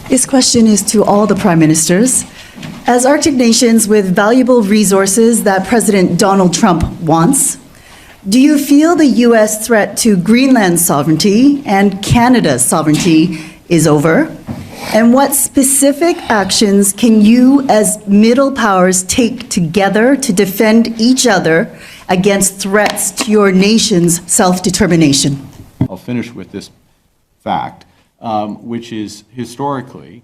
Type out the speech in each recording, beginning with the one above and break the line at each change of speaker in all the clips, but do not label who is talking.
This question is to all the prime ministers. As Arctic nations with valuable resources that President Donald Trump wants, do you feel the U.S. threat to Greenland's sovereignty and Canada's sovereignty is over? And what specific actions can you as middle powers take together to defend each other against threats to your nation's self-determination?
I'll finish with this fact, which is historically,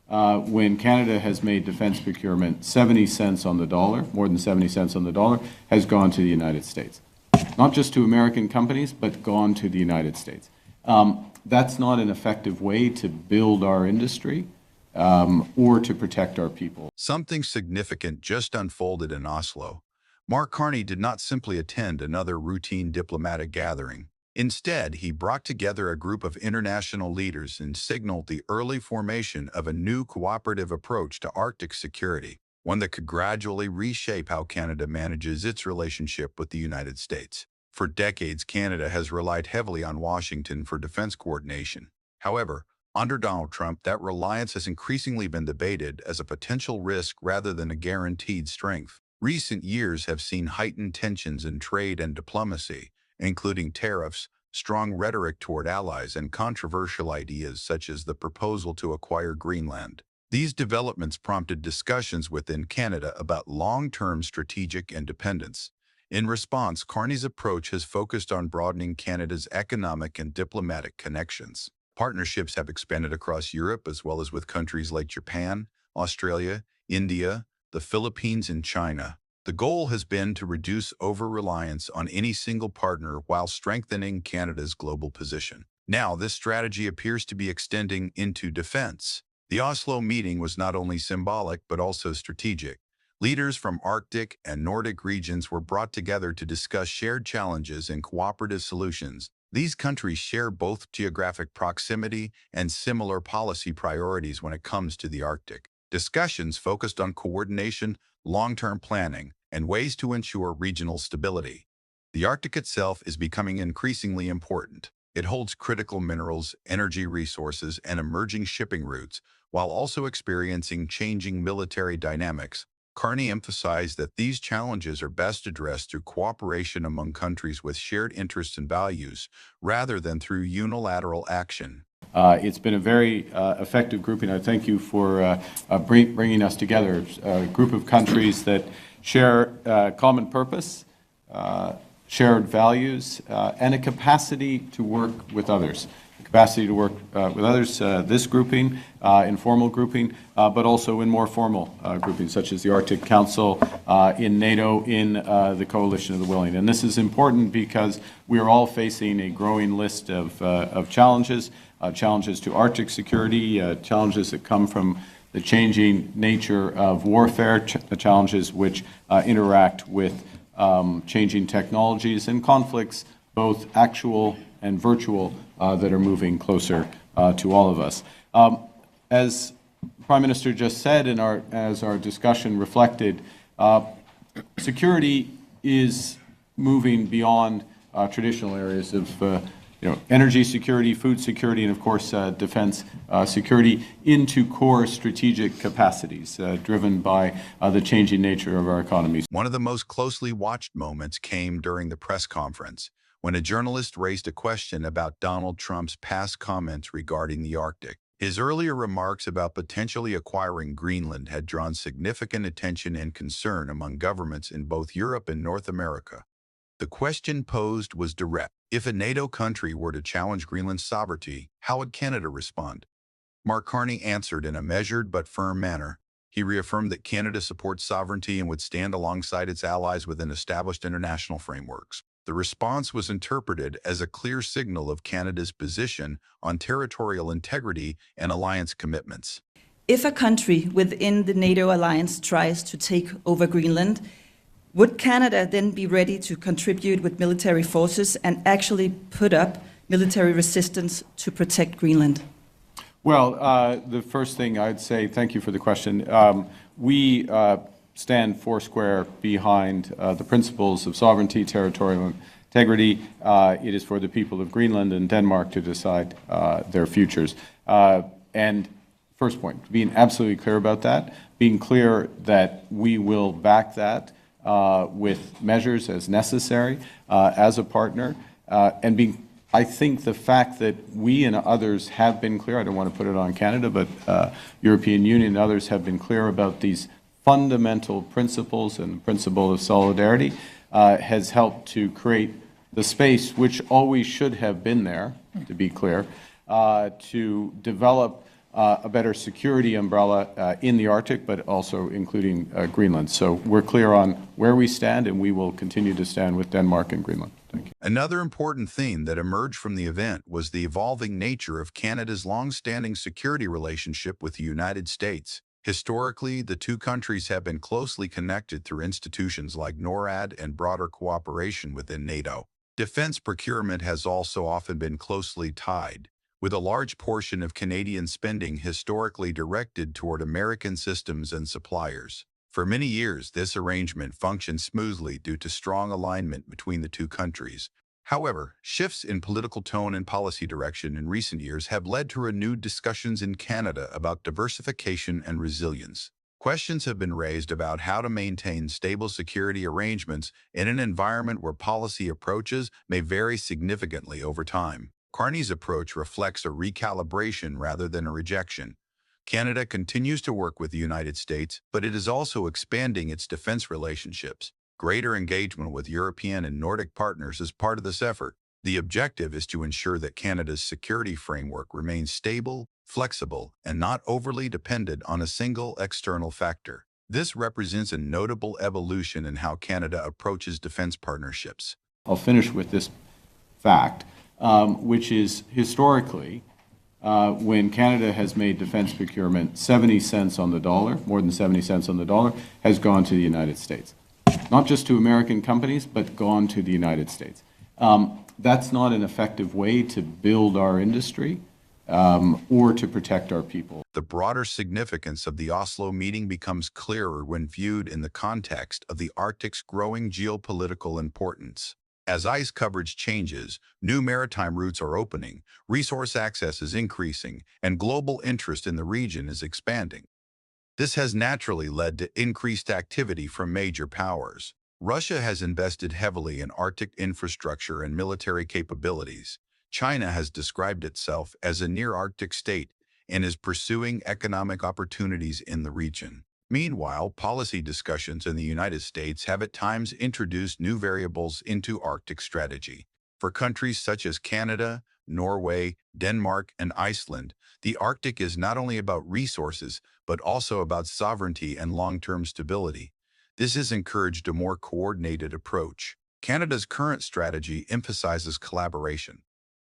when Canada has made defense procurement, 70 cents on the dollar, more than 70 cents on the dollar, has gone to the United States. Not just to American companies, but gone to the United States. That's not an effective way to build our industry or to protect our people.
Something significant just unfolded in Oslo. Mark Carney did not simply attend another routine diplomatic gathering. Instead, he brought together a group of international leaders and signaled the early formation of a new cooperative approach to Arctic security, one that could gradually reshape how Canada manages its relationship with the United States. For decades, Canada has relied heavily on Washington for defense coordination. However, under Donald Trump, that reliance has increasingly been debated as a potential risk rather than a guaranteed strength. Recent years have seen heightened tensions in trade and diplomacy, including tariffs, strong rhetoric toward allies, and controversial ideas such as the proposal to acquire Greenland. These developments prompted discussions within Canada about long-term strategic independence. In response, Carney's approach has focused on broadening Canada's economic and diplomatic connections. Partnerships have expanded across Europe as well as with countries like Japan, Australia, India, the Philippines, and China. The goal has been to reduce over-reliance on any single partner while strengthening Canada's global position. Now, this strategy appears to be extending into defense. The Oslo meeting was not only symbolic but also strategic. Leaders from Arctic and Nordic regions were brought together to discuss shared challenges and cooperative solutions. These countries share both geographic proximity and similar policy priorities when it comes to the Arctic. Discussions focused on coordination, long-term planning, and ways to ensure regional stability. The Arctic itself is becoming increasingly important. It holds critical minerals, energy resources, and emerging shipping routes, while also experiencing changing military dynamics. Carney emphasized that these challenges are best addressed through cooperation among countries with shared interests and values, rather than through unilateral action.
It's been a very effective grouping. I thank you for bringing us together, a group of countries that share common purpose, shared values, and a capacity to work with others. This grouping, informal grouping, but also in more formal groupings, such as the Arctic Council, in NATO, in the Coalition of the Willing. And this is important because we are all facing a growing list of challenges, challenges to Arctic security, challenges that come from the changing nature of warfare, challenges which interact with changing technologies and conflicts, both actual and virtual, that are moving closer to all of us. As the Prime Minister just said, and as our discussion reflected, security is moving beyond traditional areas of energy security, food security, and of course defense security into core strategic capacities driven by the changing nature of our economies.
One of the most closely watched moments came during the press conference, when a journalist raised a question about Donald Trump's past comments regarding the Arctic. His earlier remarks about potentially acquiring Greenland had drawn significant attention and concern among governments in both Europe and North America. The question posed was direct. If a NATO country were to challenge Greenland's sovereignty, how would Canada respond? Mark Carney answered in a measured but firm manner. He reaffirmed that Canada supports sovereignty and would stand alongside its allies within established international frameworks. The response was interpreted as a clear signal of Canada's position on territorial integrity and alliance commitments.
If a country within the NATO alliance tries to take over Greenland, would Canada then be ready to contribute with military forces and actually put up military resistance to protect Greenland?
Well, the first thing I'd say, thank you for the question. We stand foursquare behind the principles of sovereignty, territorial integrity. It is for the people of Greenland and Denmark to decide their futures. And first point, being absolutely clear about that, being clear that we will back that with measures as necessary as a partner, and being, I think the fact that we and others have been clear, I don't want to put it on Canada, but European Union and others have been clear about these fundamental principles and the principle of solidarity has helped to create the space, which always should have been there, to be clear, to develop a better security umbrella in the Arctic, but also including Greenland. So we're clear on where we stand, and we will continue to stand with Denmark and Greenland. Thank you.
Another important theme that emerged from the event was the evolving nature of Canada's long-standing security relationship with the United States. Historically, the two countries have been closely connected through institutions like NORAD and broader cooperation within NATO. Defense procurement has also often been closely tied, with a large portion of Canadian spending historically directed toward American systems and suppliers. For many years, this arrangement functioned smoothly due to strong alignment between the two countries. However, shifts in political tone and policy direction in recent years have led to renewed discussions in Canada about diversification and resilience. Questions have been raised about how to maintain stable security arrangements in an environment where policy approaches may vary significantly over time. Carney's approach reflects a recalibration rather than a rejection. Canada continues to work with the United States, but it is also expanding its defense relationships. Greater engagement with European and Nordic partners is part of this effort. The objective is to ensure that Canada's security framework remains stable, flexible, and not overly dependent on a single external factor. This represents a notable evolution in how Canada approaches defense partnerships.
I'll finish with this fact, which is historically, when Canada has made defense procurement, 70 cents on the dollar, more than 70 cents on the dollar, has gone to the United States. Not just to American companies, but gone to the United States. That's not an effective way to build our industry or to protect our people.
The broader significance of the Oslo meeting becomes clearer when viewed in the context of the Arctic's growing geopolitical importance. As ice coverage changes, new maritime routes are opening, resource access is increasing, and global interest in the region is expanding. This has naturally led to increased activity from major powers. Russia has invested heavily in Arctic infrastructure and military capabilities. China has described itself as a near-Arctic state and is pursuing economic opportunities in the region. Meanwhile, policy discussions in the United States have at times introduced new variables into Arctic strategy. For countries such as Canada, Norway, Denmark, and Iceland, the Arctic is not only about resources, but also about sovereignty and long-term stability. This has encouraged a more coordinated approach. Canada's current strategy emphasizes collaboration.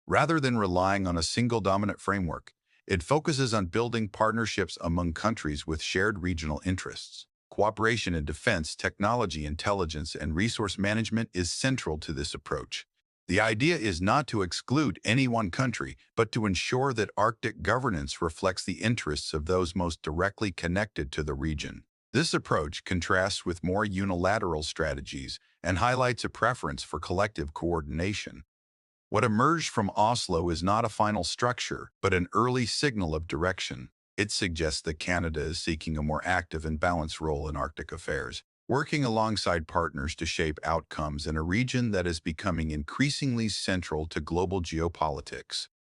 Rather than relying on a single dominant framework, it focuses on building partnerships among countries with shared regional interests. Cooperation in defense, technology, intelligence, and resource management is central to this approach. The idea is not to exclude any one country, but to ensure that Arctic governance reflects the interests of those most directly connected to the region. This approach contrasts with more unilateral strategies and highlights a preference for collective coordination. What emerged from Oslo is not a final structure, but an early signal of direction. It suggests that Canada is seeking a more active and balanced role in Arctic affairs, working alongside partners to shape outcomes in a region that is becoming increasingly central to global geopolitics.